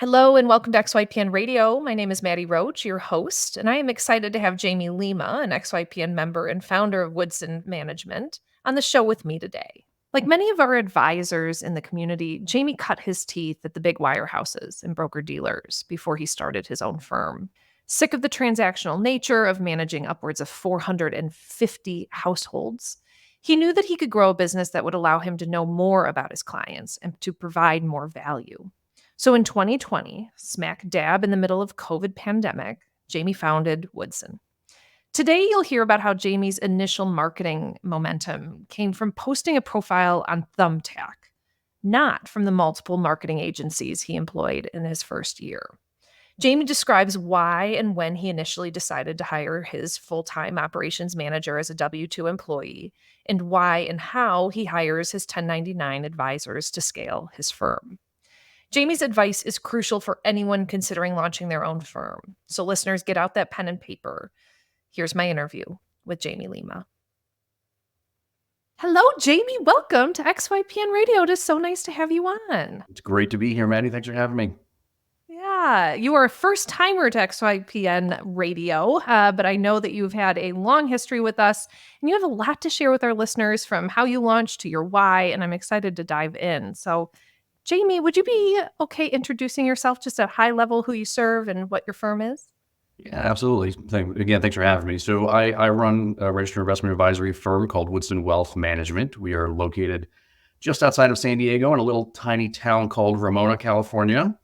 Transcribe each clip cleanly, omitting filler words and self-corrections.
Hello and welcome to XYPN Radio. My name is Maddie Roach, your host, and I am excited to have Jamie Lima, an XYPN member and founder of Woodson Management, on the show with me today. Like many of our advisors in the community, Jamie cut his teeth at the big wirehouses and broker-dealers before he started his own firm. Sick of the transactional nature of managing upwards of 450 households, he knew that he could grow a business that would allow him to know more about his clients and to provide more value. So in 2020, smack dab in the middle of COVID pandemic, Jamie founded Woodson. Today, you'll hear about how Jamie's initial marketing momentum came from posting a profile on Thumbtack, not from the multiple marketing agencies he employed in his first year. Jamie describes why and when he initially decided to hire his full-time operations manager as a W-2 employee, and why and how he hires his 1099 advisors to scale his firm. Jamie's advice is crucial for anyone considering launching their own firm. So listeners, get out that pen and paper. Here's my interview with Jamie Lima. Hello, Jamie. Welcome to XYPN Radio. It is so nice to have you on. It's great to be here, Maddie. Thanks for having me. Yeah, you are a first-timer to XYPN Radio, but I know that you've had a long history with us, and you have a lot to share with our listeners from how you launched to your why, and I'm excited to dive in. So Jamie, would you be okay introducing yourself just at high level, who you serve and what your firm is? Yeah, absolutely. Thanks for having me. So I run a registered investment advisory firm called Woodson Wealth Management. We are located just outside of San Diego in a little tiny town called Ramona, California.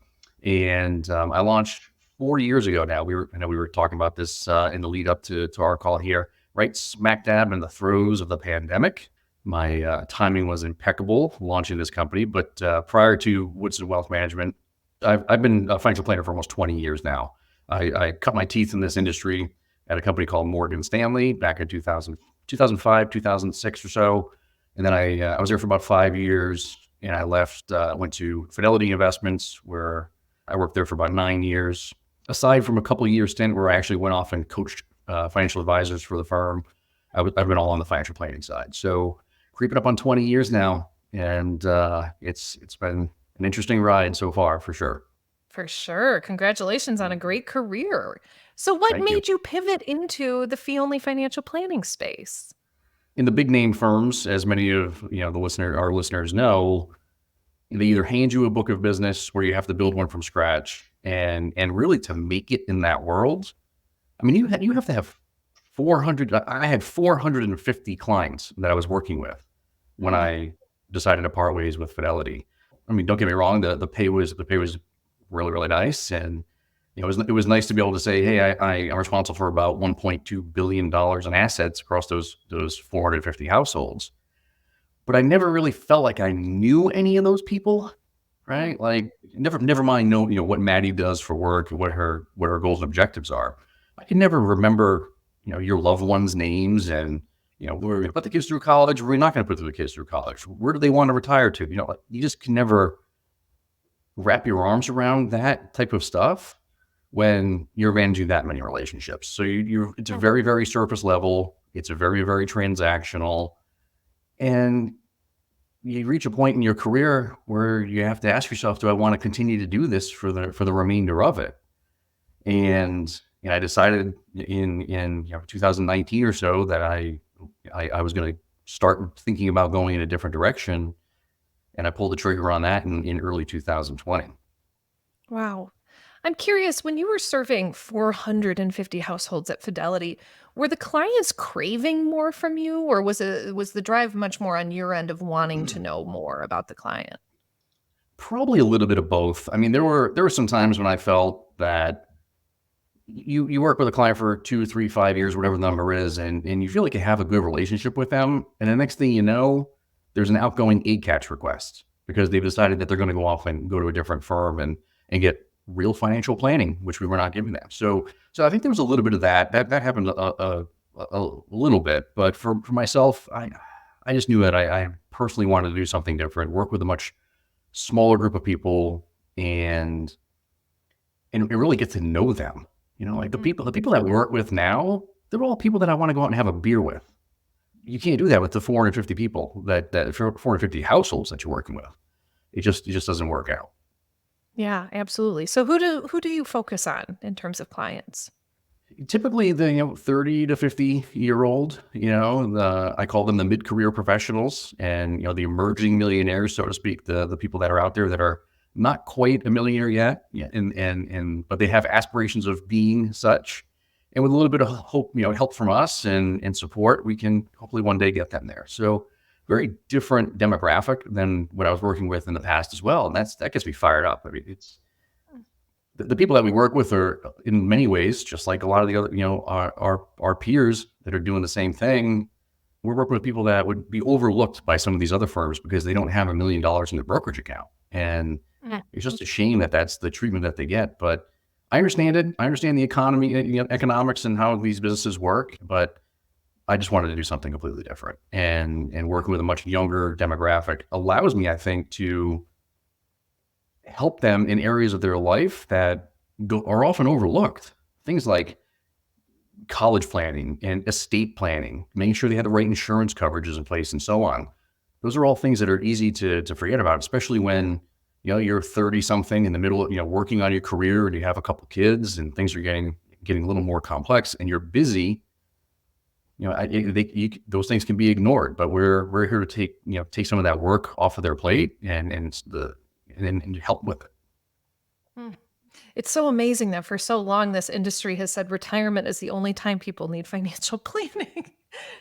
And I launched 4 years ago now. I know we were talking about this in the lead up to our call here, right smack dab in the throes of the pandemic. My timing was impeccable launching this company, but prior to Woodson Wealth Management, I've been a financial planner for almost 20 years now. I cut my teeth in this industry at a company called Morgan Stanley back in 2005, 2006 or so. And then I was there for about 5 years, and I left, went to Fidelity Investments, where I worked there for about 9 years. Aside from a couple of years stint where I actually went off and coached financial advisors for the firm, I've been all on the financial planning side. So creeping up on 20 years now, and it's been an interesting ride so far, for sure. For sure. Congratulations on a great career. So what made you pivot into the fee-only financial planning space? In the big name firms, as many of our listeners know, they either hand you a book of business where you have to build one from scratch, and really to make it in that world, I mean, you have to have 400. I had 450 clients that I was working with when I decided to part ways with Fidelity. I mean, don't get me wrong, the pay was really, really nice. And it was nice to be able to say, hey, I'm responsible for about $1.2 billion in assets across those 450 households. But I never really felt like I knew any of those people, right? Like never mind what Maddie does for work and what her goals and objectives are. I could never remember, your loved ones' names and we're going to put the kids through college, or we're not going to put the kids through college. Where do they want to retire to? You just can never wrap your arms around that type of stuff when you're managing that many relationships. So it's a very, very surface level. It's a very, very transactional. And you reach a point in your career where you have to ask yourself, do I want to continue to do this for the remainder of it? And I decided in 2019 or so that I was going to start thinking about going in a different direction. And I pulled the trigger on that in early 2020. Wow. I'm curious, when you were serving 450 households at Fidelity, were the clients craving more from you, or was the drive much more on your end of wanting to know more about the client? Probably a little bit of both. I mean, there were some times when I felt that you work with a client for 2, 3, 5 years, whatever the number is, and you feel like you have a good relationship with them. And the next thing you know, there's an outgoing aid catch request because they've decided that they're going to go off and go to a different firm and get real financial planning, which we were not giving them. So I think there was a little bit of that happened a little bit, but for myself, I just knew that I personally wanted to do something different, work with a much smaller group of people and really get to know them. Like the people that we work with now, they're all people that I want to go out and have a beer with. You can't do that with the 450 people that 450 households that you're working with. It just doesn't work out. Yeah, absolutely. So who do you focus on in terms of clients? Typically the 30 to 50-year-old, I call them the mid-career professionals, and the emerging millionaires, so to speak, the people that are out there that are not quite a millionaire yet, yeah, and but they have aspirations of being such. And with a little bit of hope, help from us and support, we can hopefully one day get them there. So very different demographic than what I was working with in the past as well. And that gets me fired up. I mean, it's the people that we work with are in many ways just like a lot of the other, our peers that are doing the same thing. We're working with people that would be overlooked by some of these other firms because they don't have $1 million in their brokerage account. And Mm. it's just a shame that that's the treatment that they get. But I understand it. I understand the economy, economics and how these businesses work, but I just wanted to do something completely different. And working with a much younger demographic allows me, I think, to help them in areas of their life that are often overlooked. Things like college planning and estate planning, making sure they have the right insurance coverages in place and so on. Those are all things that are easy to forget about, especially when, you're 30 something in the middle of, working on your career and you have a couple kids and things are getting a little more complex and you're busy. Those things can be ignored, but we're here to take some of that work off of their plate and help with it. Mm. It's so amazing that for so long this industry has said retirement is the only time people need financial planning.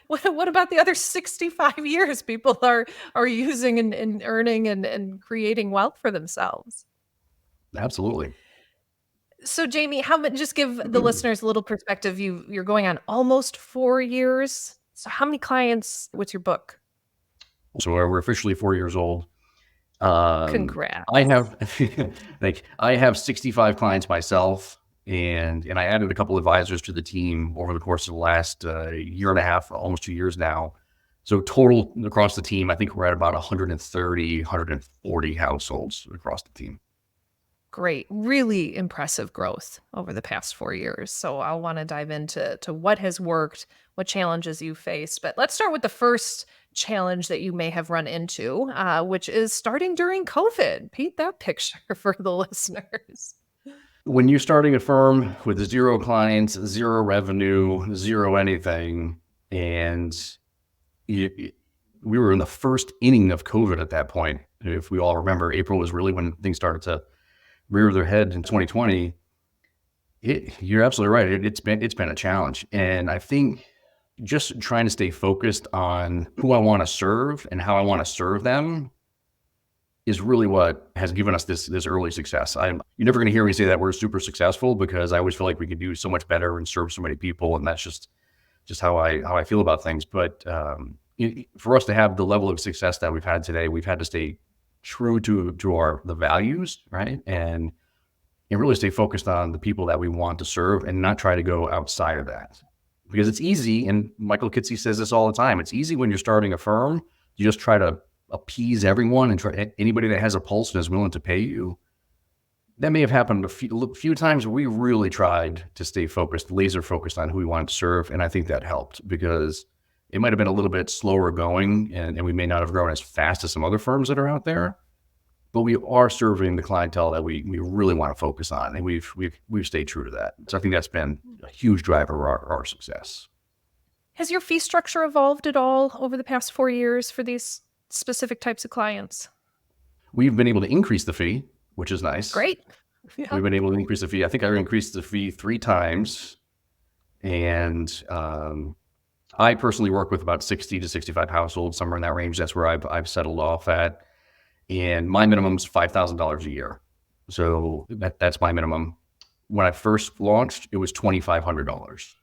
What about the other 65 years people are using and earning and creating wealth for themselves? Absolutely. So Jamie, how many just give the listeners a little perspective. You're going on almost 4 years. So how many clients with your book? So we're officially 4 years old. I Congrats. have I have 65 clients myself, and I added a couple advisors to the team over the course of the last year and a half, almost 2 years now. So total across the team, I think we're at about 130, 140 households across the team. Great. Really impressive growth over the past 4 years. So I'll want to dive into what has worked, what challenges you faced. But let's start with the first challenge that you may have run into, which is starting during COVID. Paint that picture for the listeners. When you're starting a firm with 0 clients, 0 revenue, 0 anything, and we were in the first inning of COVID at that point. If we all remember, April was really when things started to rear their head in 2020. You're absolutely right. It's been a challenge, and I think just trying to stay focused on who I want to serve and how I want to serve them is really what has given us this early success. You're never going to hear me say that we're super successful because I always feel like we could do so much better and serve so many people, and that's just how I feel about things. But for us to have the level of success that we've had today, we've had to stay true to the values, right? And really stay focused on the people that we want to serve and not try to go outside of that. Because it's easy, and Michael Kitce says this all the time, it's easy when you're starting a firm, you just try to appease everyone and try anybody that has a pulse and is willing to pay you. That may have happened a few times where we really tried to stay focused, laser focused on who we wanted to serve. And I think that helped because it might have been a little bit slower going and we may not have grown as fast as some other firms that are out there, but we are serving the clientele that we really want to focus on. And we've stayed true to that. So I think that's been a huge driver of our success. Has your fee structure evolved at all over the past 4 years for these specific types of clients? We've been able to increase the fee, which is nice. Great. Yeah. We've been able to increase the fee. I think I increased the fee 3 times. And I personally work with about 60 to 65 households, somewhere in that range. That's where I've settled off at. And my minimum is $5,000 a year. So that's my minimum. When I first launched, it was $2,500.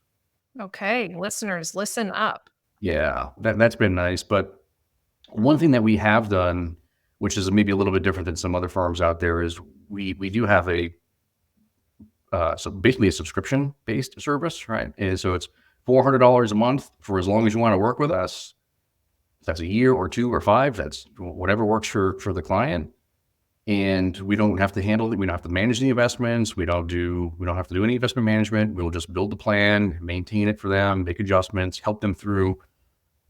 Okay, listeners, listen up. Yeah, that's been nice. But one thing that we have done, which is maybe a little bit different than some other firms out there, is we do have so basically a subscription-based service, right? And so it's $400 a month for as long as you want to work with us. If that's a year or 2 or 5, that's whatever works for the client. And we don't have to handle it. We don't have to manage the investments. We don't have to do any investment management. We'll just build the plan, maintain it for them, make adjustments, help them through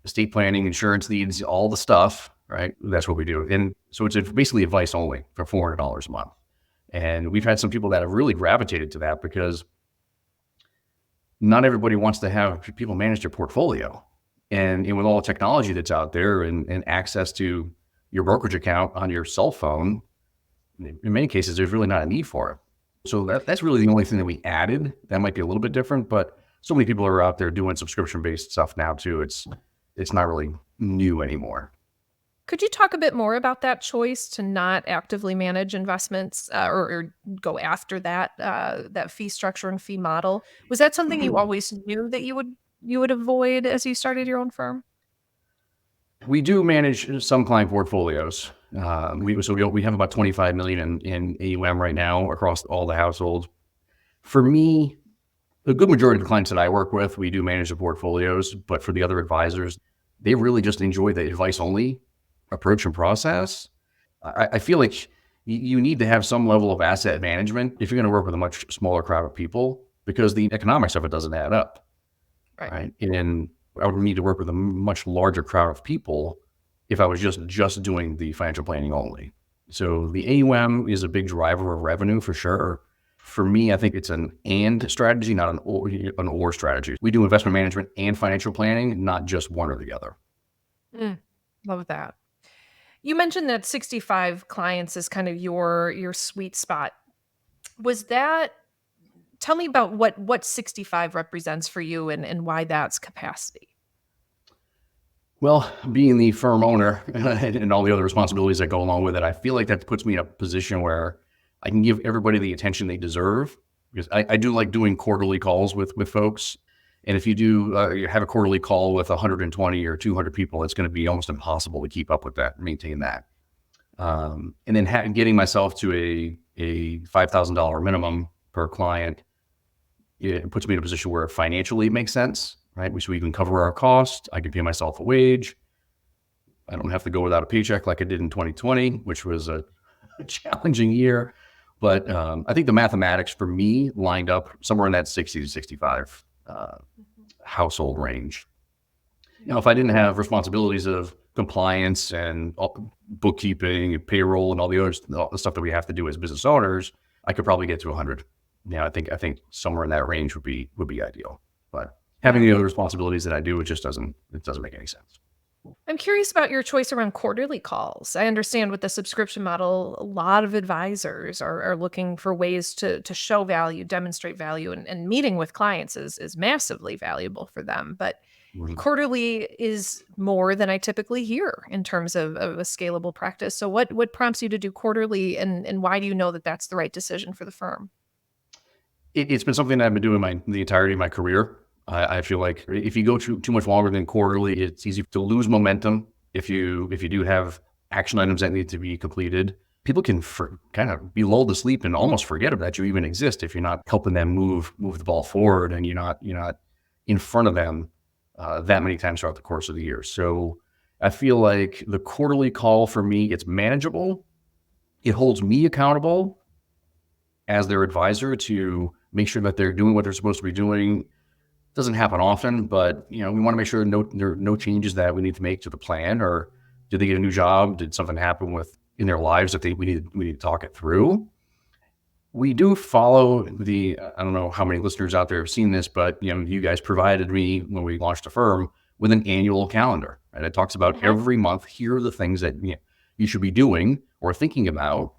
estate planning, insurance needs, all the stuff, right? That's what we do. And so it's basically advice only for $400 a month. And we've had some people that have really gravitated to that because not everybody wants to have people manage their portfolio. And with all the technology that's out there and access to your brokerage account on your cell phone, in many cases, there's really not a need for it. So that's really the only thing that we added. That might be a little bit different, but so many people are out there doing subscription-based stuff now too. It's not really new anymore. Could you talk a bit more about that choice to not actively manage investments or go after that fee structure and fee model? Was that something you always knew that you would avoid as you started your own firm? We do manage some client portfolios. We have about 25 million in AUM right now across all the households. For me, the good majority of the clients that I work with, we do manage the portfolios, but for the other advisors, they really just enjoy the advice only approach and process. I feel like you need to have some level of asset management if you're going to work with a much smaller crowd of people, because the economics of it doesn't add up. Right. And I would need to work with a much larger crowd of people if I was just doing the financial planning only. So the AUM is a big driver of revenue for sure. For me, I think it's an and strategy, not an or strategy. We do investment management and financial planning, not just one or the other. Love that. You mentioned that 65 clients is kind of your sweet spot. Tell me about what 65 represents for you and why that's capacity. Well, being the firm owner and all the other responsibilities that go along with it, I feel like that puts me in a position where I can give everybody the attention they deserve, because I do like doing quarterly calls with folks. And if you do you have a quarterly call with 120 or 200 people, it's going to be almost impossible to keep up with that, maintain that. And then getting myself to a $5,000 minimum per client, it puts me in a position where financially it makes sense, right? So we can cover our cost. I can pay myself a wage. I don't have to go without a paycheck like I did in 2020, which was a challenging year. But I think the mathematics for me lined up somewhere in that 60 to 65 household range. If I didn't have responsibilities of compliance and bookkeeping and payroll and all the stuff that we have to do as business owners, I could probably get to 100. I think somewhere in that range would be ideal. But having the other responsibilities that I do, it doesn't make any sense. I'm curious about your choice around quarterly calls. I understand with the subscription model, a lot of advisors are looking for ways to show value, demonstrate value, and meeting with clients is massively valuable for them. But quarterly is more than I typically hear in terms of a scalable practice. So what prompts you to do quarterly, and why do you know that that's the right decision for the firm? It's been something that I've been doing the entirety of my career. I feel like if you go too much longer than quarterly, it's easy to lose momentum. If you do have action items that need to be completed, people can kind of be lulled to sleep and almost forget that you even exist if you're not helping them move the ball forward and you're not in front of them that many times throughout the course of the year. So I feel like the quarterly call for me, it's manageable. It holds me accountable as their advisor to make sure that they're doing what they're supposed to be doing. Doesn't happen often, but we want to make sure there are no changes that we need to make to the plan. Or did they get a new job? Did something happen in their lives that we need to talk it through? We do follow I don't know how many listeners out there have seen this, but you guys provided me when we launched the firm with an annual calendar, right? It talks about every month, here are the things that you should be doing or thinking about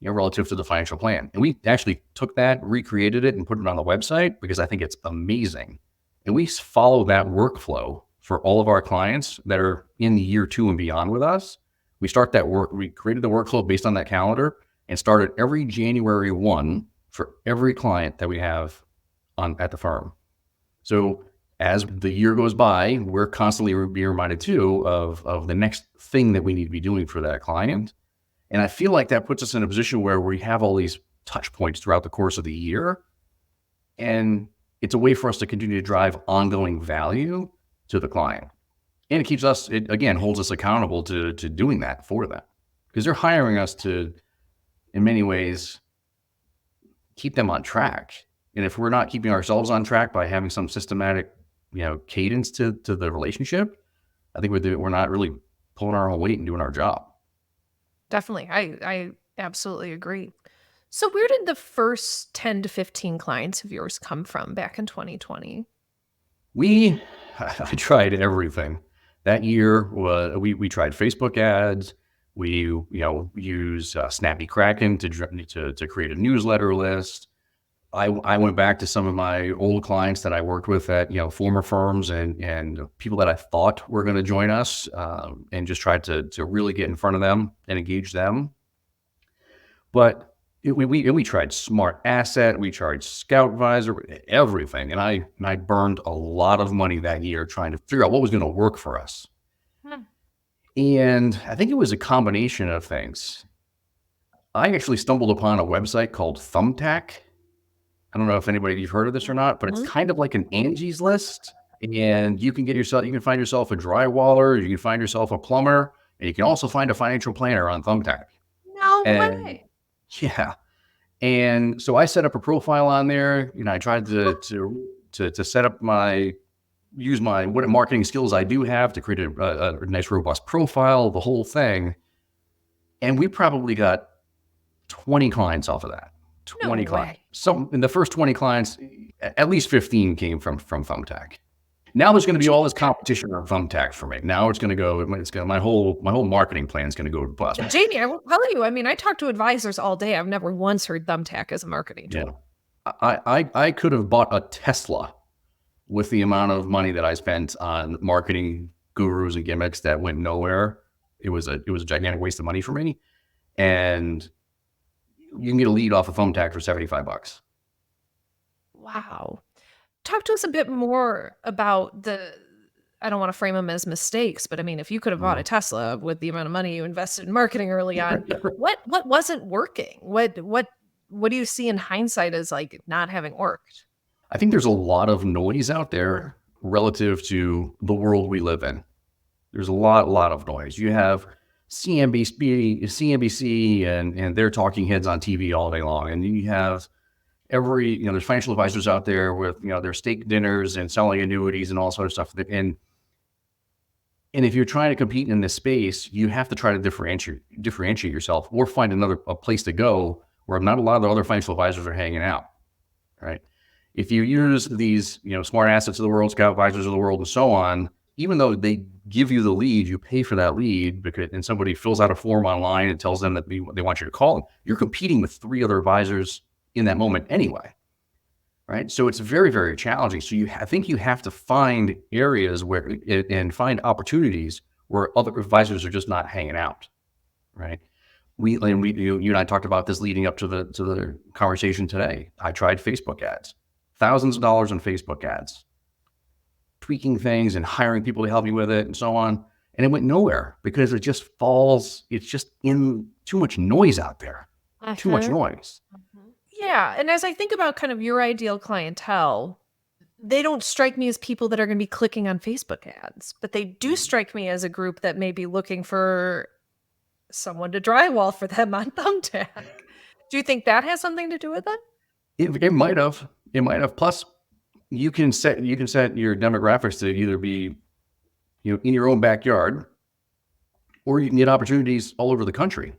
relative to the financial plan. And we actually took that, recreated it, and put it on the website because I think it's amazing. And we follow that workflow for all of our clients that are in year 2 and beyond with us. We start that work. We created the workflow based on that calendar and started every January 1 for every client that we have at the firm. So as the year goes by, we're constantly being reminded too of the next thing that we need to be doing for that client. And I feel like that puts us in a position where we have all these touch points throughout the course of the year. And it's a way for us to continue to drive ongoing value to the client. And it again, holds us accountable to doing that for them. Because they're hiring us to, in many ways, keep them on track. And if we're not keeping ourselves on track by having some systematic, cadence to the relationship, I think we're not really pulling our own weight and doing our job. Definitely. I absolutely agree. So where did the first 10 to 15 clients of yours come from back in 2020? I tried everything. That year we tried Facebook ads. We use Snappy Kraken to create a newsletter list. I went back to some of my old clients that I worked with at former firms and people that I thought were going to join us, and just tried to really get in front of them and engage them. But we tried Smart Asset, we tried Scout Visor, everything, and I burned a lot of money that year trying to figure out what was going to work for us. And I think it was a combination of things. I actually stumbled upon a website called Thumbtack. I don't know if you've heard of this or not, but it's kind of like an Angie's List, and you can find yourself a drywaller, you can find yourself a plumber, and you can also find a financial planner on Thumbtack. No way. Yeah. And so I set up a profile on there. I tried to set up use what marketing skills I do have to create a nice, robust profile, the whole thing. And we probably got 20 clients off of that. 20 clients. So in the first 20 clients, at least 15 came from Thumbtack. Now there's going to be all this competition on Thumbtack for me. Now it's going to go. My whole marketing plan is going to go to bust. Jamie, I will tell you. I mean, I talk to advisors all day. I've never once heard Thumbtack as a marketing tool. Yeah. I could have bought a Tesla with the amount of money that I spent on marketing gurus and gimmicks that went nowhere. It was a gigantic waste of money for me. And you can get a lead off of Thumbtack for $75. Wow. Talk to us a bit more about I don't want to frame them as mistakes, but I mean, if you could have bought a Tesla with the amount of money you invested in marketing early on, what wasn't working? What do you see in hindsight as like not having worked? I think there's a lot of noise out there relative to the world we live in. There's a lot of noise. You have CNBC and their talking heads on TV all day long. And you have there's financial advisors out there with, their steak dinners and selling annuities and all sorts of stuff. And if you're trying to compete in this space, you have to try to differentiate yourself or find a place to go where not a lot of the other financial advisors are hanging out, right? If you use these, Smart Assets of the world, Scout Advisors of the world, and so on, even though they give you the lead, you pay for that lead and somebody fills out a form online and tells them that they want you to call them. You're competing with 3 other advisors in that moment anyway, right? So it's very, very challenging. So I think you have to find areas and opportunities where other advisors are just not hanging out, right? You and I talked about this leading up to the conversation today. I tried Facebook ads, thousands of dollars on Facebook ads, tweaking things and hiring people to help me with it and so on. And it went nowhere because it's just in too much noise out there, too much noise. Yeah. And as I think about kind of your ideal clientele, they don't strike me as people that are going to be clicking on Facebook ads, but they do strike me as a group that may be looking for someone to drywall for them on Thumbtack. Do you think that has something to do with it? It might have. Plus, you can set your demographics to either be, in your own backyard, or you can get opportunities all over the country.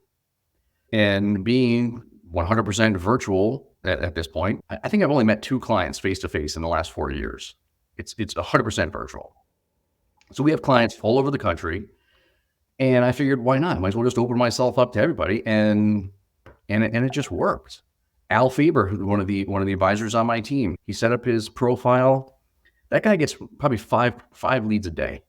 And being 100% virtual at this point, I think I've only met 2 clients face to face in the last 4 years. It's 100% virtual. So we have clients all over the country, and I figured, why not? Might as well just open myself up to everybody, and it just worked. Al Faber, one of the advisors on my team, he set up his profile. That guy gets probably five leads a day.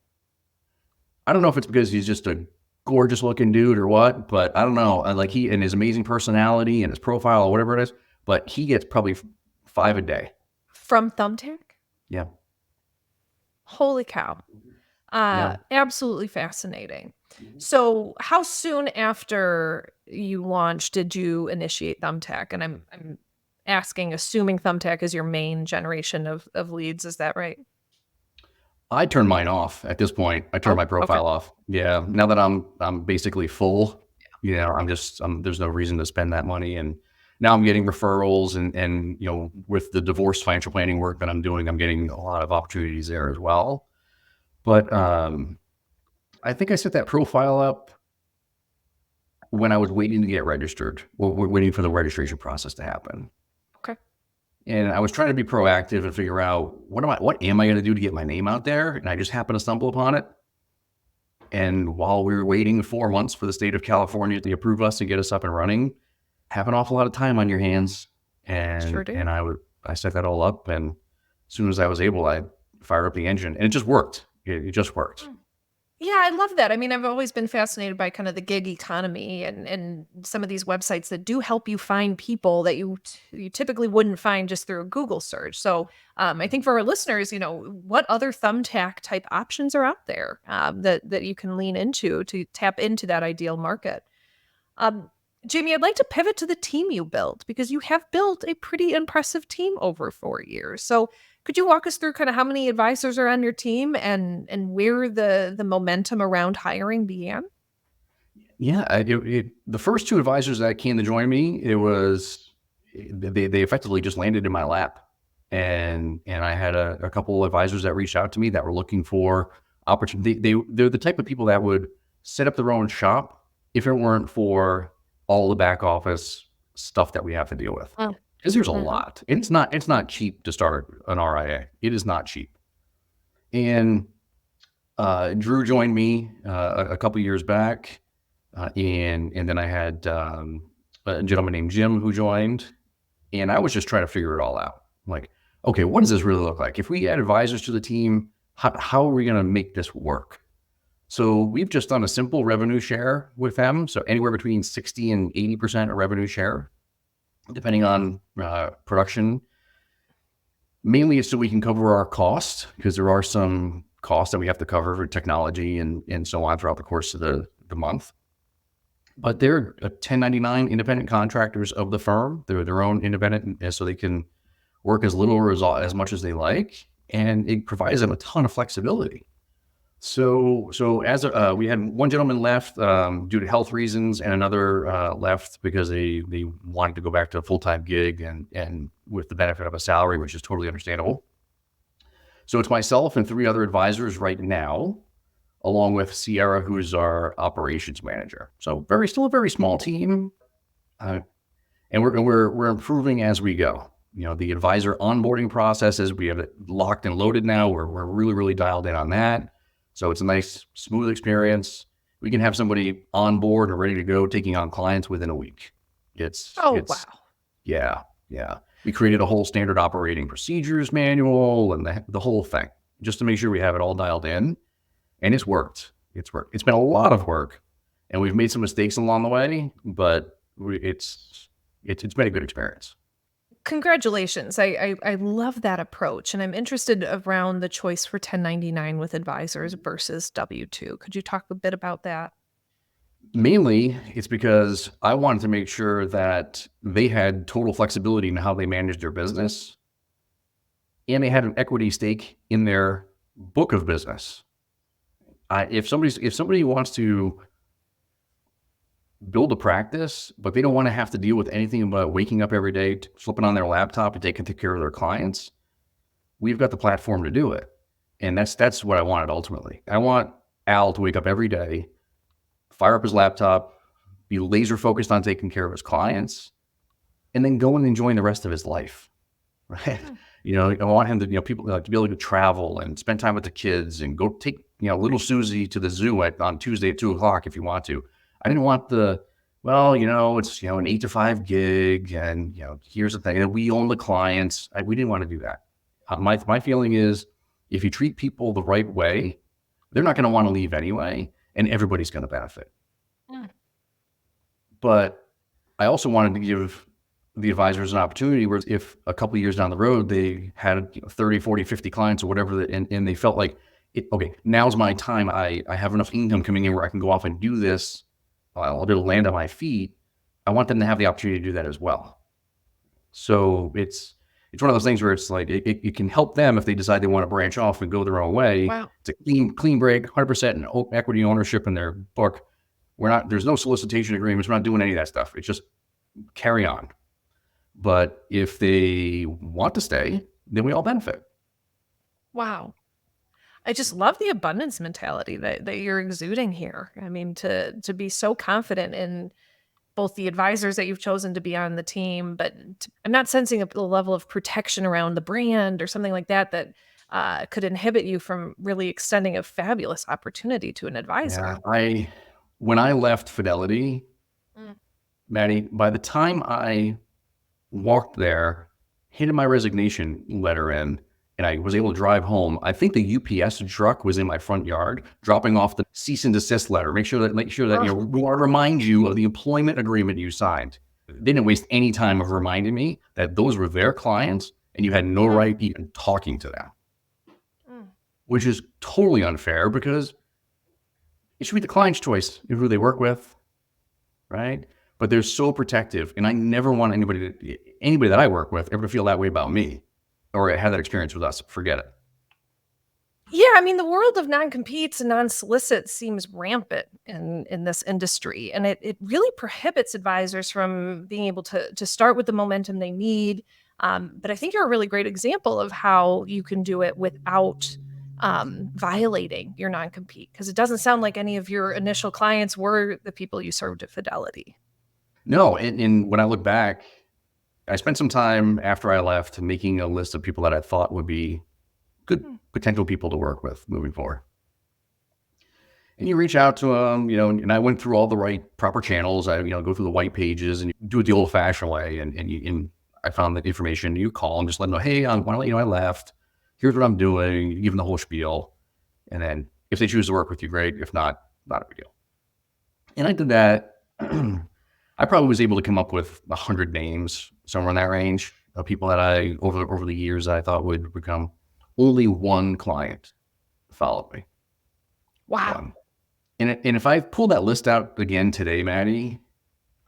I don't know if it's because he's just a gorgeous looking dude or what, but I don't know. Like he and his amazing personality and his profile or whatever it is, but he gets probably 5 a day. From Thumbtack? Yeah. Holy cow. Absolutely fascinating. So how soon after you launched did you initiate Thumbtack? And I'm asking, assuming Thumbtack is your main generation of leads. Is that right? I turned mine off at this point. I turned my profile off. Yeah. Now that I'm basically full, there's no reason to spend that money. And now I'm getting referrals and with the divorce financial planning work that I'm doing, I'm getting a lot of opportunities there as well. But I think I set that profile up when I was waiting to get registered, we're waiting for the registration process to happen. Okay. And I was trying to be proactive and figure out what am I going to do to get my name out there? And I just happened to stumble upon it. And while we were waiting 4 months for the state of California to approve us and get us up and running, have an awful lot of time on your hands. Sure do. And I set that all up, and as soon as I was able, I fired up the engine, and it just worked. It just worked. Yeah, I love that. I mean, I've always been fascinated by kind of the gig economy and some of these websites that do help you find people that you typically wouldn't find just through a Google search. So I think for our listeners, what other Thumbtack type options are out there that you can lean into to tap into that ideal market. Jamie, I'd like to pivot to the team you built, because you have built a pretty impressive team over 4 years. So could you walk us through kind of how many advisors are on your team and where the momentum around hiring began? Yeah, the first 2 advisors that came to join me, they effectively just landed in my lap, and I had a couple of advisors that reached out to me that were looking for opportunity. They're the type of people that would set up their own shop if it weren't for all the back office stuff that we have to deal with. Because there's a lot. And it's not cheap to start an RIA. It is not cheap. And Drew joined me a couple years back, and then I had a gentleman named Jim who joined, and I was just trying to figure it all out. Like, okay, what does this really look like? If we add advisors to the team, how are we going to make this work? So we've just done a simple revenue share with them. So anywhere between 60 and 80% of revenue share, depending on production. Mainly so we can cover our costs, because there are some costs that we have to cover for technology and so on throughout the course of the month. But they're 1099 independent contractors of the firm. They're their own independent, so they can work as little or as much as they like, and it provides them a ton of flexibility. So as we had one gentleman left due to health reasons, and another left because they wanted to go back to a full-time gig and with the benefit of a salary, which is totally understandable. So it's myself and 3 other advisors right now, along with Sierra, who's our operations manager. So still a very small team, and we're improving as we go. The advisor onboarding processes, we have it locked and loaded now. We're really, really dialed in on that. So it's a nice, smooth experience. We can have somebody on board and ready to go, taking on clients within a week. Wow. Yeah. We created a whole standard operating procedures manual and the whole thing, just to make sure we have it all dialed in. And it's worked. It's been a lot of work, and we've made some mistakes along the way, but it's been a good experience. Congratulations. I love that approach. And I'm interested around the choice for 1099 with advisors versus W-2. Could you talk a bit about that? Mainly, it's because I wanted to make sure that they had total flexibility in how they managed their business, and they had an equity stake in their book of business. If somebody wants to build a practice, but they don't want to have to deal with anything but waking up every day, flipping on their laptop and taking care of their clients, we've got the platform to do it. And that's what I wanted ultimately. I want Al to wake up every day, fire up his laptop, be laser focused on taking care of his clients, and then go and enjoy the rest of his life. Right? I want him to, people to be able to travel and spend time with the kids and go take, little Susie to the zoo on Tuesday at 2:00 if you want to. I didn't want it's, an 8 to 5 gig, and, here's the thing, and we own the clients. We didn't want to do that. My feeling is, if you treat people the right way, they're not going to want to leave anyway, and everybody's going to benefit. But I also wanted to give the advisors an opportunity where if a couple of years down the road, they had 30, 40, 50 clients or whatever, and they felt like, now's my time. I have enough income coming in where I can go off and do this. I'll be able to land on my feet. I want them to have the opportunity to do that as well. So it's one of those things where it's like, it can help them if they decide they want to branch off and go their own way. Wow. It's a clean break, 100% and equity ownership in their book. There's no solicitation agreements. We're not doing any of that stuff. It's just carry on. But if they want to stay, then we all benefit. Wow. I just love the abundance mentality that you're exuding here. I mean, to be so confident in both the advisors that you've chosen to be on the team, but I'm not sensing a level of protection around the brand or something like that that could inhibit you from really extending a fabulous opportunity to an advisor. Yeah, when I left Fidelity, Mm. Maddie, by the time I walked there, handed my resignation letter in, and I was able to drive home, I think the UPS truck was in my front yard, dropping off the cease and desist letter. Make sure that Ugh. we want to remind you of the employment agreement you signed. They didn't waste any time of reminding me that those were their clients and you had no Mm. right even talking to them, Mm. which is totally unfair because it should be the client's choice of who they work with, right? But they're so protective, and I never want anybody that I work with ever to feel that way about me or have that experience with us. Forget it. Yeah, I mean, the world of non-competes and non-solicits seems rampant in this industry, and it really prohibits advisors from being able to start with the momentum they need. But I think you're a really great example of how you can do it without violating your non-compete, because it doesn't sound like any of your initial clients were the people you served at Fidelity. No, and when I look back, I spent some time after I left making a list of people that I thought would be good Hmm. potential people to work with moving forward. And you reach out to them, and I went through all the right proper channels. I, go through the white pages and do it the old fashioned way. And I found the information. You call them, just let them know, hey, I want to let you know I left. Here's what I'm doing. You give them the whole spiel. And then if they choose to work with you, great. If not, not a big deal. And I did that. I probably was able to come up with 100 names, somewhere in that range, of people that I, over the years, I thought would become. Only one client followed me. Wow. One. And if I pull that list out again today, Maddie,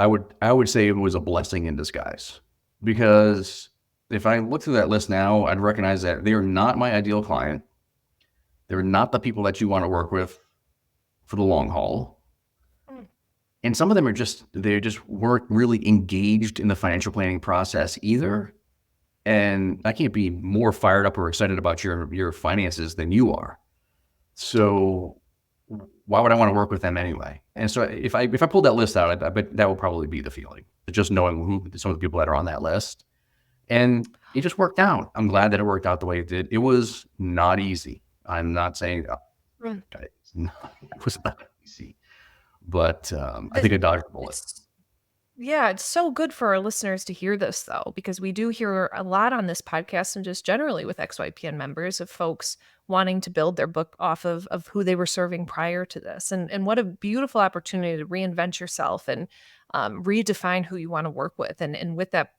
I would say it was a blessing in disguise. Because if I look through that list now, I'd recognize that they are not my ideal client. They're not the people that you want to work with for the long haul. Mm. And some of them they just weren't really engaged in the financial planning process either. And I can't be more fired up or excited about your finances than you are. So why would I want to work with them anyway? And so if I pulled that list out, I bet that would probably be the feeling, just knowing who some of the people that are on that list. And it just worked out. I'm glad that it worked out the way it did. It was not easy. I'm not saying Mm. it was not easy, but I think I dodged a bullet. Yeah, it's so good for our listeners to hear this, though, because we do hear a lot on this podcast and just generally with XYPN members of folks wanting to build their book off of who they were serving prior to this. And what a beautiful opportunity to reinvent yourself and redefine who you want to work with. And with that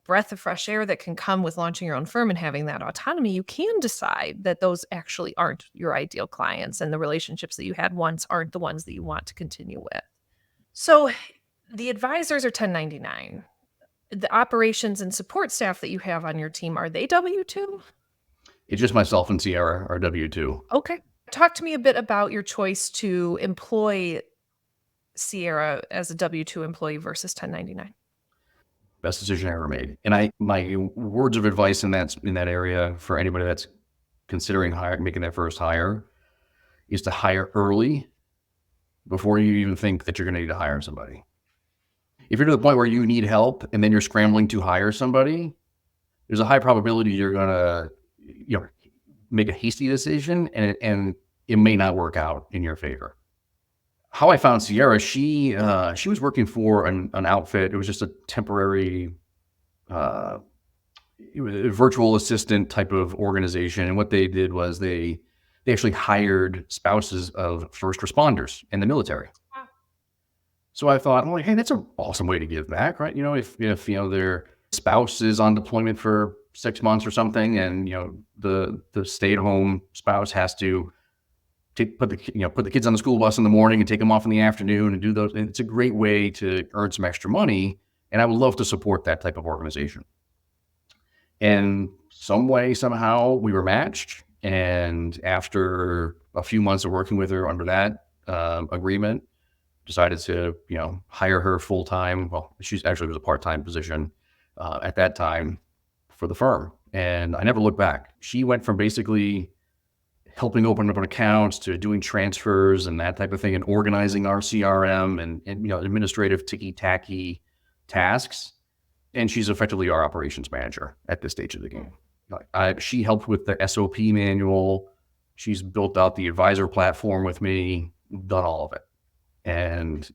breath of fresh air that can come with launching your own firm and having that autonomy, you can decide that those actually aren't your ideal clients and the relationships that you had once aren't the ones that you want to continue with. So the advisors are 1099. The operations and support staff that you have on your team, are they W-2? It's just myself and Sierra are W-2. Okay. Talk to me a bit about your choice to employ Sierra as a W-2 employee versus 1099. Best decision I ever made. And my words of advice in that area for anybody that's considering making that first hire is to hire early before you even think that you're going to need to hire somebody. If you're to the point where you need help and then you're scrambling to hire somebody, there's a high probability you're going to make a hasty decision and it may not work out in your favor. How I found Sierra, she was working for an outfit. It was just a temporary it was a virtual assistant type of organization. And what they did was they actually hired spouses of first responders in the military. Wow. So I thought, I'm like, hey, that's an awesome way to give back, right? If their spouse is on deployment for 6 months or something, and the stay-at-home spouse has to put the kids on the school bus in the morning and take them off in the afternoon and do those. And it's a great way to earn some extra money. And I would love to support that type of organization. And some way, somehow, we were matched. And after a few months of working with her under that agreement, decided to, hire her full time. Well, she's actually was a part-time position at that time for the firm. And I never looked back. She went from basically helping open up accounts to doing transfers and that type of thing, and organizing our CRM and administrative ticky-tacky tasks. And she's effectively our operations manager at this stage of the game. She helped with the SOP manual. She's built out the advisor platform with me, done all of it. And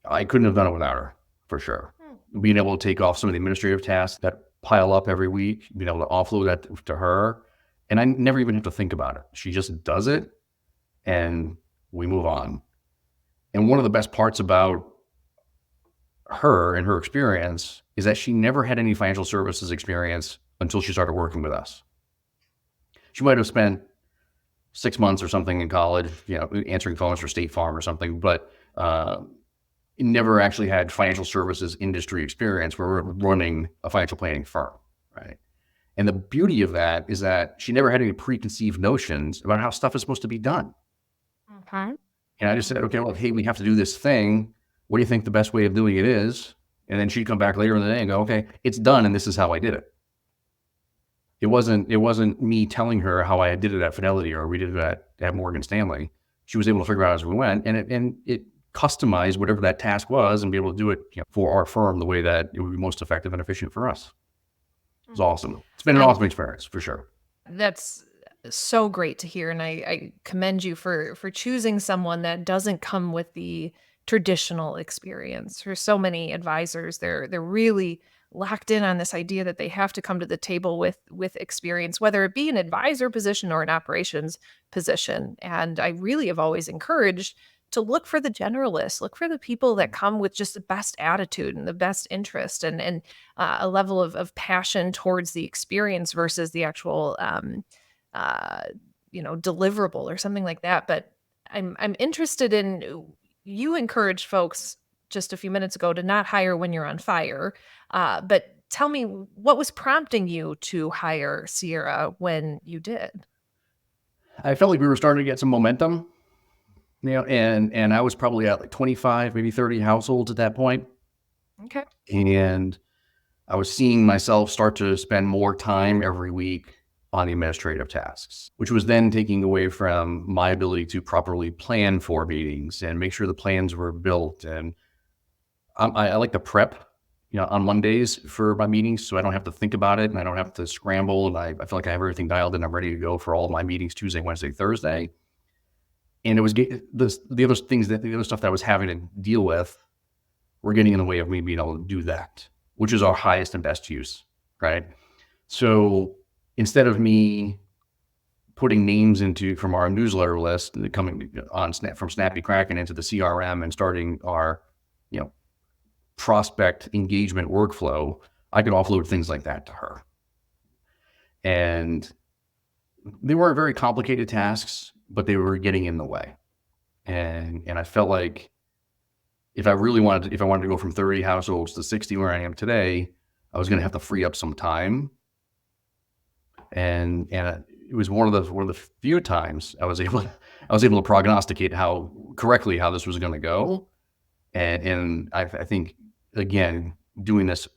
I couldn't have done it without her, for sure. Being able to take off some of the administrative tasks that pile up every week, being able to offload that to her. And I never even have to think about it. She just does it and we move on. And one of the best parts about her and her experience is that she never had any financial services experience until she started working with us. She might have spent 6 months or something in college, answering phones for State Farm or something, but never actually had financial services industry experience where we're running a financial planning firm, right? And the beauty of that is that she never had any preconceived notions about how stuff is supposed to be done. Okay. And I just said, okay, well, hey, we have to do this thing. What do you think the best way of doing it is? And then she'd come back later in the day and go, okay, it's done, and this is how I did it. It wasn't me telling her how I did it at Fidelity or we did it at Morgan Stanley. She was able to figure out as we went, and it customized whatever that task was and be able to do it for our firm the way that it would be most effective and efficient for us. It was awesome. It's been an awesome experience for sure. That's so great to hear. And I commend you for choosing someone that doesn't come with the traditional experience. For so many advisors, they're really locked in on this idea that they have to come to the table with experience, whether it be an advisor position or an operations position. And I really have always encouraged to look for the generalists, look for the people that come with just the best attitude and the best interest and a level of passion towards the experience versus the actual, deliverable or something like that. But I'm interested in, you encouraged folks just a few minutes ago to not hire when you're on fire. But tell me, what was prompting you to hire Sierra when you did? I felt like we were starting to get some momentum. And I was probably at like 25, maybe 30 households at that point. Okay. And I was seeing myself start to spend more time every week on the administrative tasks, which was then taking away from my ability to properly plan for meetings and make sure the plans were built. And I like to prep, on Mondays for my meetings, so I don't have to think about it and I don't have to scramble. And I feel like I have everything dialed in. I'm ready to go for all of my meetings Tuesday, Wednesday, Thursday. And it was the other stuff that I was having to deal with were getting in the way of me being able to do that, which is our highest and best use, right? So instead of me putting names from our newsletter list coming on from Snappy Kraken into the CRM and starting our, prospect engagement workflow, I could offload things like that to her. And they weren't very complicated tasks, but they were getting in the way. And I felt like if I wanted to go from 30 households to 60 where I am today, I was going to have to free up some time. And it was one of the few times I was able to prognosticate how this was going to go. And I think, again, doing this,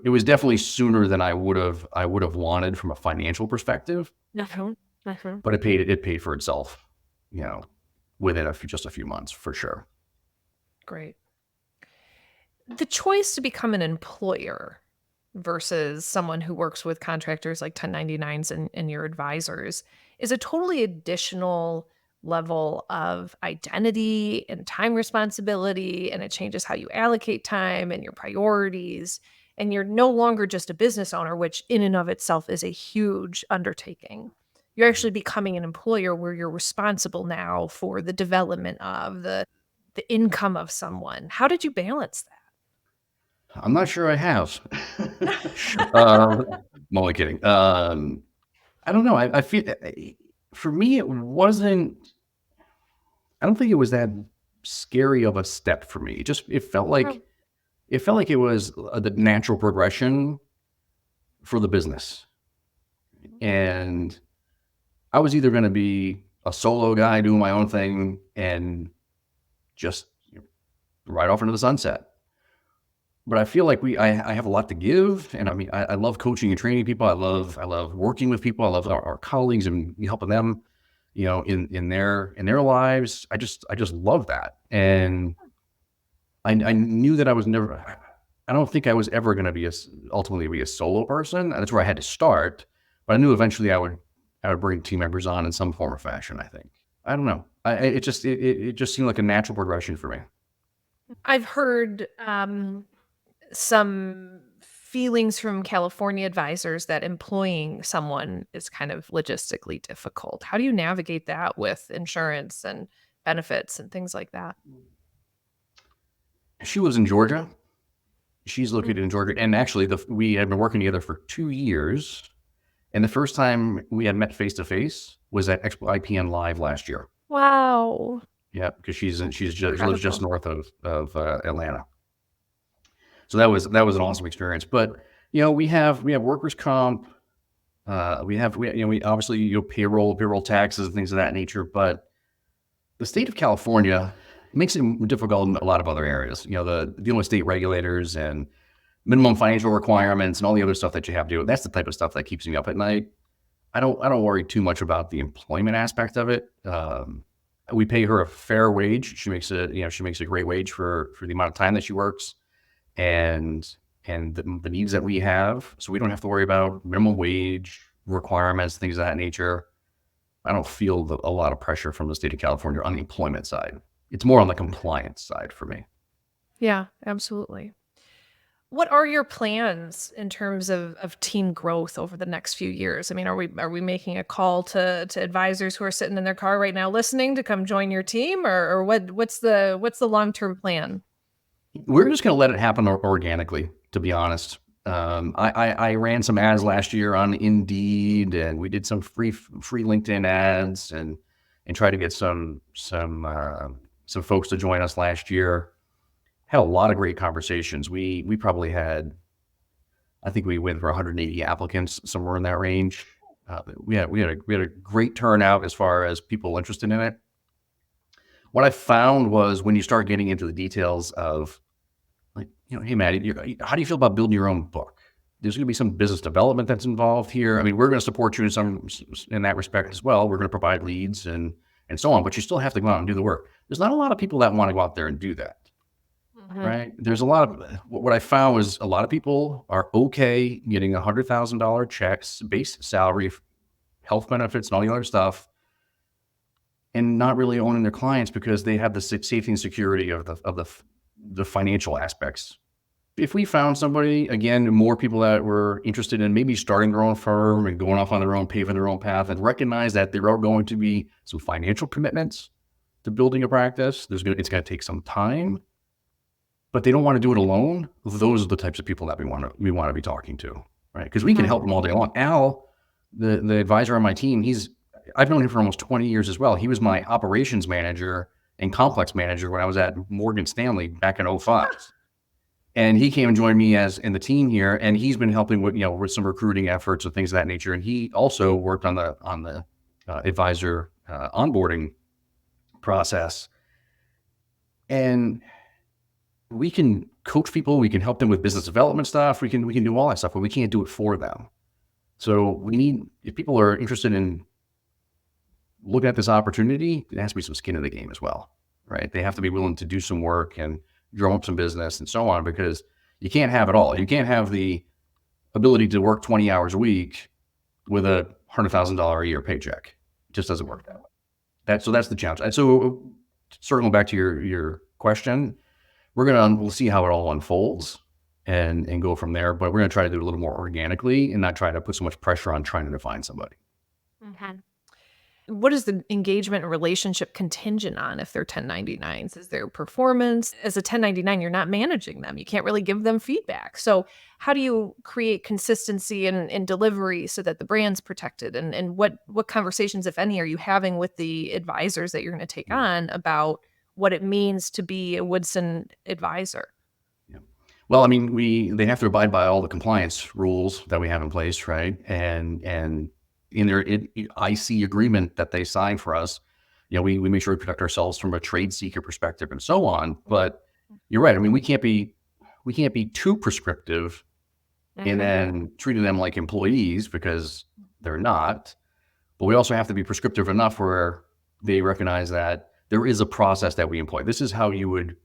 it was definitely sooner than I would have wanted from a financial perspective. But it paid for itself, within just a few months for sure. Great. The choice to become an employer versus someone who works with contractors like 1099s and your advisors is a totally additional level of identity and time responsibility, and it changes how you allocate time and your priorities. And you're no longer just a business owner, which in and of itself is a huge undertaking. You're actually becoming an employer where you're responsible now for the development of the income of someone. How did you balance that? I'm not sure I have. I'm only kidding. I don't know. I feel for me, it wasn't, I don't think it was that scary of a step for me. It felt like it was the natural progression for the business. And I was either going to be a solo guy doing my own thing and just ride off into the sunset, but I feel like I have a lot to give, and I mean, I love coaching and training people. I love working with people. I love our colleagues and helping them, in their lives. I just love that, and I knew that I was never. I don't think I was ever going to ultimately be a solo person. That's where I had to start, but I knew eventually I would bring team members on in some form or fashion. I think. I don't know. It just seemed like a natural progression for me. I've heard some feelings from California advisors that employing someone is kind of logistically difficult. How do you navigate that with insurance and benefits and things like that? She lives in Georgia. She's Mm. located in Georgia, and actually, we had been working together for 2 years. And the first time we had met face to face was at XYPN Live last year. Wow. Yeah, because she lives just Incredible. north of Atlanta. So that was an awesome experience. But we have workers' comp. We obviously payroll taxes and things of that nature. But the state of California makes it difficult in a lot of other areas. The dealing with state regulators and minimum financial requirements and all the other stuff that you have to do. That's the type of stuff that keeps me up at night. I don't worry too much about the employment aspect of it. We pay her a fair wage. She makes a great wage for the amount of time that she works, and the needs that we have. So we don't have to worry about minimum wage requirements, things of that nature. I don't feel a lot of pressure from the state of California on the employment side. It's more on the compliance side for me. Yeah, absolutely. What are your plans in terms of team growth over the next few years? I mean, are we making a call to advisors who are sitting in their car right now listening to come join your team, or what's the long-term plan? We're just going to let it happen organically, to be honest. I ran some ads last year on Indeed, and we did some free LinkedIn ads, and tried to get some folks to join us last year. Had a lot of great conversations. We probably had, I think we went for 180 applicants, somewhere in that range. We had a great turnout as far as people interested in it. What I found was when you start getting into the details of, like, hey, Maddie, how do you feel about building your own book? There's going to be some business development that's involved here. I mean, we're going to support you in that respect as well. We're going to provide leads and so on, but you still have to go out and do the work. There's not a lot of people that want to go out there and do that, Mhm. right? There's a lot of what I found was a lot of people are okay getting $100,000 checks, base salary, health benefits, and all the other stuff, and not really owning their clients because they have the safety and security of the financial aspects. If we found somebody, again, more people that were interested in maybe starting their own firm and going off on their own, paving their own path, and recognize that there are going to be some financial commitments to building a practice, it's going to take some time, but they don't want to do it alone. Those are the types of people that we want to be talking to, right? Because we can help them all day long. Al, the advisor on my team, I've known him for almost 20 years as well. He was my operations manager and complex manager when I was at Morgan Stanley back in 2005. And he came and joined me in the team here, and he's been helping with some recruiting efforts and things of that nature. And he also worked on the advisor onboarding process. And we can coach people, we can help them with business development stuff, we can do all that stuff, but we can't do it for them. So if people are interested in looking at this opportunity, there has to be some skin in the game as well, right? They have to be willing to do some work and drum up some business and so on, because you can't have it all. You can't have the ability to work 20 hours a week with a $100,000 a year paycheck. It just doesn't work that way. So that's the challenge. And so circling back to your question, we'll see how it all unfolds and go from there. But we're going to try to do it a little more organically and not try to put so much pressure on trying to define somebody. Mhm. What is the engagement and relationship contingent on if they're 1099s? Is their performance? As a 1099, you're not managing them. You can't really give them feedback. So how do you create consistency in delivery so that the brand's protected? And what conversations, if any, are you having with the advisors that you're going to take on about what it means to be a Woodson advisor? Yeah. Well, I mean, they have to abide by all the compliance rules that we have in place, right? And in their IC agreement that they sign for us, we make sure we protect ourselves from a trade secret perspective and so on. But you're right. I mean, we can't be we can't be too prescriptive and then treating them like employees because they're not. But we also have to be prescriptive enough where they recognize that there is a process that we employ. This is how you would,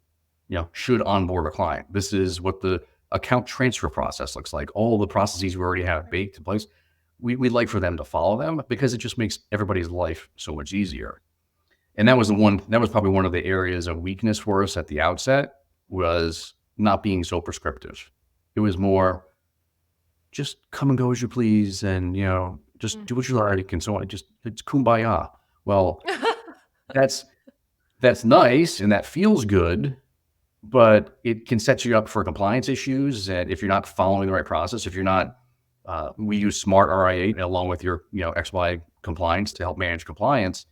should onboard a client. This is what the account transfer process looks like. All the processes we already have baked in place. We'd like for them to follow them because it just makes everybody's life so much easier. And that was probably one of the areas of weakness for us at the outset, was not being so prescriptive. It was more just come and go as you please, and just do what you like, and so on. It's kumbaya. Well, that's nice and that feels good, but it can set you up for compliance issues. And if you're not following the right process, if you're not, we use Smart RIA along with your XY compliance to help manage compliance.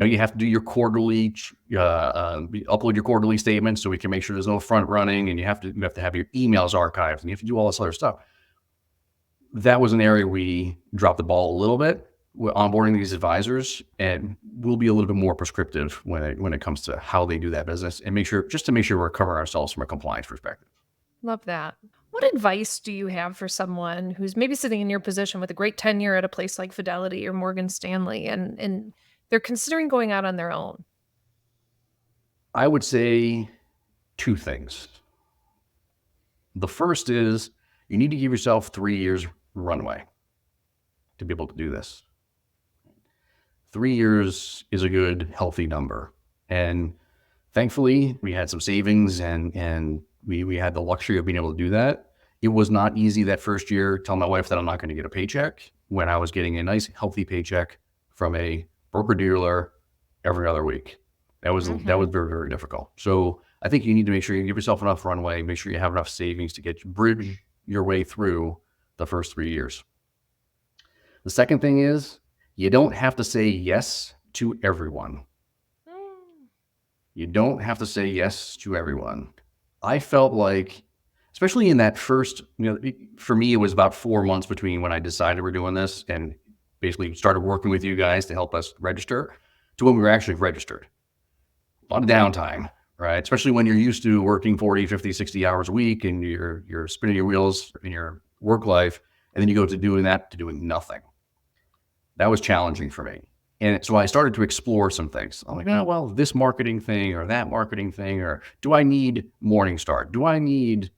You have to do your quarterly, upload your quarterly statements so we can make sure there's no front running, and you have to have your emails archived, and you have to do all this other stuff. That was an area we dropped the ball a little bit. We're onboarding these advisors, and we'll be a little bit more prescriptive when it comes to how they do that business, and make sure we're covering ourselves from a compliance perspective. Love that. What advice do you have for someone who's maybe sitting in your position with a great tenure at a place like Fidelity or Morgan Stanley, and they're considering going out on their own? I would say two things. The first is you need to give yourself 3 years runway to be able to do this. 3 years is a good, healthy number. And thankfully, we had some savings and we had the luxury of being able to do that. It was not easy that first year telling my wife that I'm not going to get a paycheck when I was getting a nice, healthy paycheck from a broker-dealer every other week. That was very, very difficult. So I think you need to make sure you give yourself enough runway, make sure you have enough savings to bridge your way through the first 3 years. The second thing is you don't have to say yes to everyone. You don't have to say yes to everyone. I felt like, especially in that first, for me, it was about 4 months between when I decided we're doing this and basically started working with you guys to help us register to when we were actually registered. A lot of downtime, right? Especially when you're used to working 40, 50, 60 hours a week and you're spinning your wheels in your work life, and then you go to doing nothing. That was challenging for me. And so I started to explore some things. I'm like, well, this marketing thing or that marketing thing, or do I need Morningstar? Do I need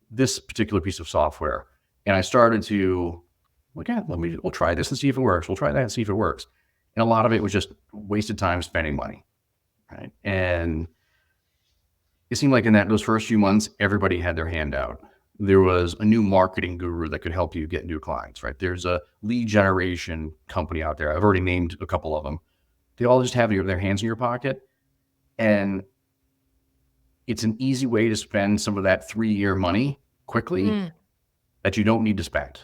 this particular piece of software? And I started to, we'll try this and see if it works. We'll try that and see if it works. And a lot of it was just wasted time spending money, right? And it seemed like in those first few months, everybody had their hand out. There was a new marketing guru that could help you get new clients, right? There's a lead generation company out there. I've already named a couple of them. They all just have their hands in your pocket. And it's an easy way to spend some of that 3-year money quickly that you don't need to spend.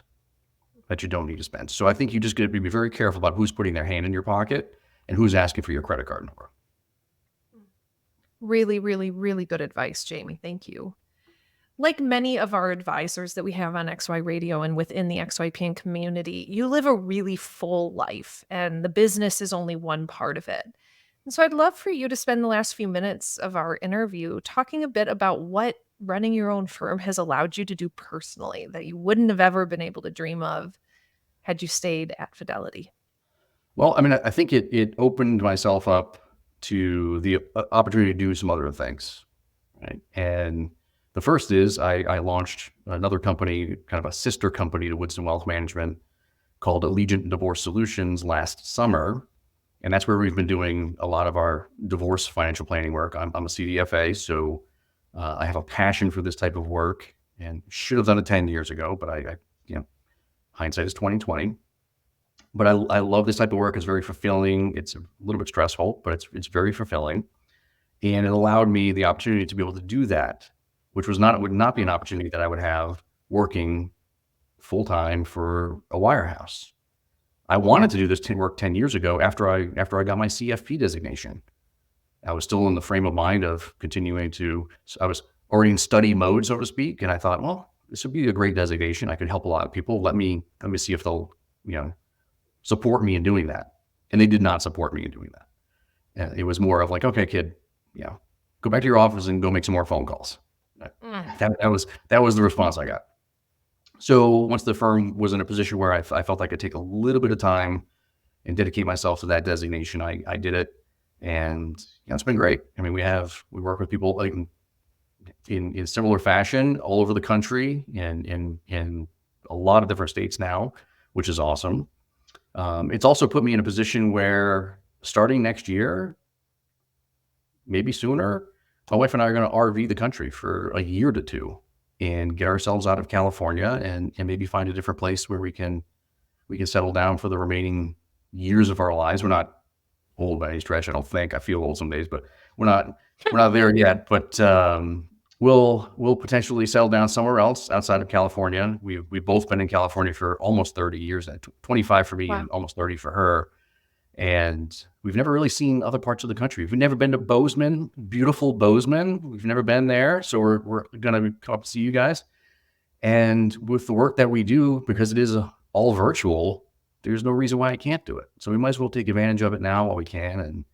So I think you just got to be very careful about who's putting their hand in your pocket and who's asking for your credit card number. Really, really, really good advice, Jamie. Thank you. Like many of our advisors that we have on XY Radio and within the XYPN community, you live a really full life, and the business is only one part of it. And so I'd love for you to spend the last few minutes of our interview talking a bit about what running your own firm has allowed you to do personally that you wouldn't have ever been able to dream of had you stayed at Fidelity. Well, I mean, I think it opened myself up to the opportunity to do some other things, right? And the first is I launched another company, kind of a sister company to Woodson Wealth Management called Allegiant Divorce Solutions last summer. And that's where we've been doing a lot of our divorce financial planning work. I'm a CDFA, so I have a passion for this type of work and should have done it 10 years ago, but I hindsight is 2020. But I love this type of work. It's very fulfilling. It's a little bit stressful, but it's very fulfilling. And it allowed me the opportunity to be able to do that, which would not be an opportunity that I would have working full-time for a wirehouse. I wanted to do this work 10 years ago after I got my CFP designation. I was still in the frame of mind of I was already in study mode, so to speak. And I thought, well, this would be a great designation. I could help a lot of people. Let me see if they'll, support me in doing that. And they did not support me in doing that. And it was more of like, okay, kid, go back to your office and go make some more phone calls. Mm. That was the response I got. So once the firm was in a position where I felt I could take a little bit of time and dedicate myself to that designation, I did it, and it's been great. I mean, we work with people like in similar fashion all over the country and in a lot of different states now, which is awesome. It's also put me in a position where starting next year, maybe sooner, my wife and I are going to RV the country for a year to two and get ourselves out of California and maybe find a different place where we can settle down for the remaining years of our lives. We're not old by any stretch, I don't think. I feel old some days, but we're not there yet. But we'll potentially settle down somewhere else outside of California. We've both been in California for almost 30 years, 25 for me Wow. and almost 30 for her. And we've never really seen other parts of the country. We've never been to Bozeman, beautiful Bozeman. We've never been there. So we're going to come up to see you guys. And with the work that we do, because it is all virtual, there's no reason why I can't do it. So we might as well take advantage of it now while we can.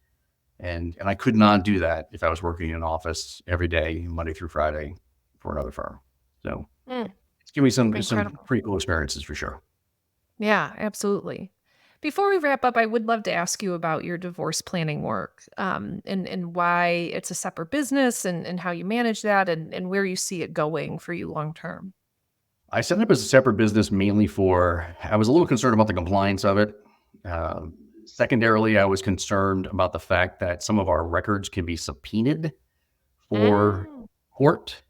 And I could not do that if I was working in an office every day, Monday through Friday for another firm. So it's given me some pretty cool experiences for sure. Yeah, absolutely. Before we wrap up, I would love to ask you about your divorce planning work, and why it's a separate business and how you manage that and where you see it going for you long term. I set it up as a separate business mainly I was a little concerned about the compliance of it. Secondarily, I was concerned about the fact that some of our records can be subpoenaed for court.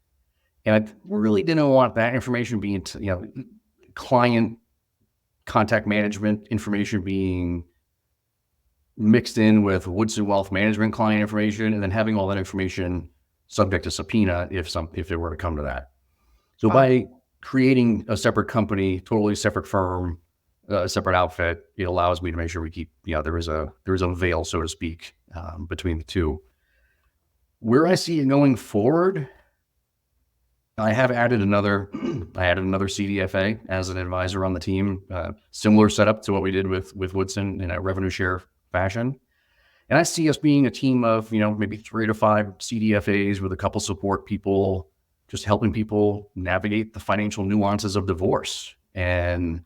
And I really didn't want that information being, client contact management information being mixed in with Woodson Wealth Management client information, and then having all that information subject to subpoena if it were to come to that. So by creating a separate company, totally separate firm, a separate outfit, it allows me to make sure we keep, there is a veil, so to speak, between the two. Where I see it going forward, I have added another CDFA as an advisor on the team, similar setup to what we did with Woodson in a revenue share fashion. And I see us being a team of, maybe 3 to 5 CDFAs with a couple support people, just helping people navigate the financial nuances of divorce. And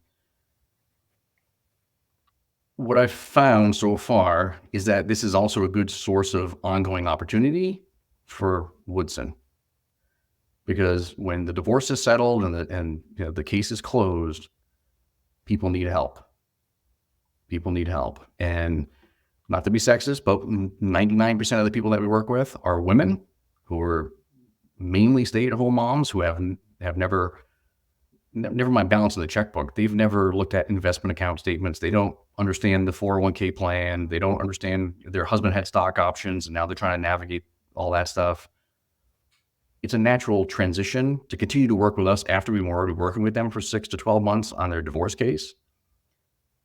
what I've found so far is that this is also a good source of ongoing opportunity for Woodson. Because when the divorce is settled and the case is closed, people need help. People need help. And not to be sexist, but 99% of the people that we work with are women who are mainly stay-at-home moms who have never mind balance in the checkbook. They've never looked at investment account statements. They don't understand the 401k plan. They don't understand their husband had stock options and now they're trying to navigate all that stuff. It's a natural transition to continue to work with us after we've already working with them for 6 to 12 months on their divorce case.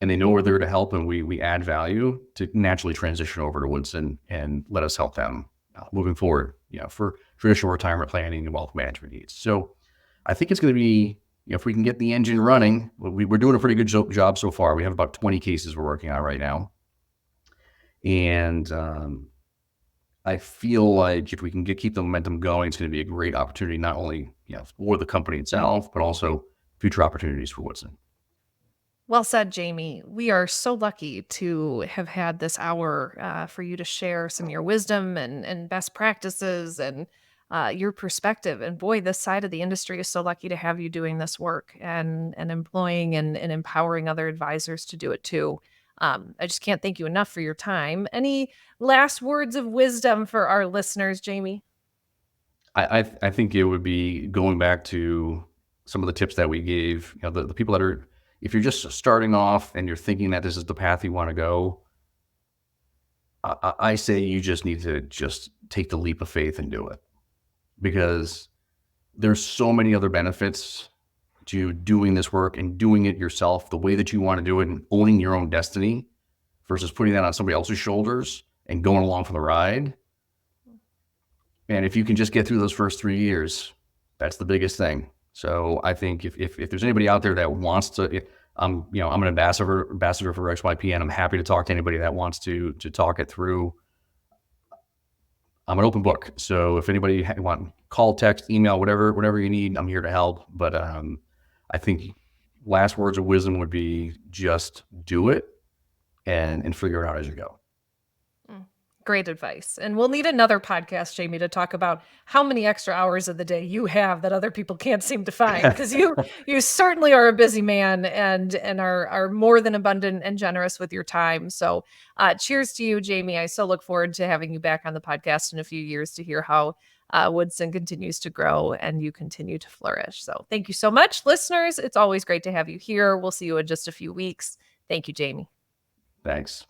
And they know we're there to help and we add value to naturally transition over to Woodson and let us help them moving forward, for traditional retirement planning and wealth management needs. So I think it's going to be, if we can get the engine running, we're doing a pretty good job so far. We have about 20 cases we're working on right now. And I feel like if we can keep the momentum going, it's going to be a great opportunity, not only for the company itself, but also future opportunities for Woodson. Well said, Jamie. We are so lucky to have had this hour for you to share some of your wisdom and best practices and your perspective. And boy, this side of the industry is so lucky to have you doing this work and employing and empowering other advisors to do it too. I just can't thank you enough for your time. Any last words of wisdom for our listeners, Jamie? I think it would be going back to some of the tips that we gave, the people that are, if you're just starting off and you're thinking that this is the path you want to go, I say you just need to just take the leap of faith and do it, because there's so many other benefits to doing this work and doing it yourself the way that you want to do it and owning your own destiny versus putting that on somebody else's shoulders and going along for the ride. And if you can just get through those first 3 years, that's the biggest thing. So I think if there's anybody out there that wants to, I'm an ambassador for XYPN. I'm happy to talk to anybody that wants to talk it through. I'm an open book. So if anybody want call, text, email, whatever you need, I'm here to help. But I think last words of wisdom would be just do it and figure it out as you go. Great advice. And we'll need another podcast, Jamie, to talk about how many extra hours of the day you have that other people can't seem to find. Because you certainly are a busy man and are more than abundant and generous with your time. So cheers to you, Jamie. I so look forward to having you back on the podcast in a few years to hear how Woodson continues to grow and you continue to flourish. So thank you so much, listeners. It's always great to have you here. We'll see you in just a few weeks. Thank you, Jamie. Thanks.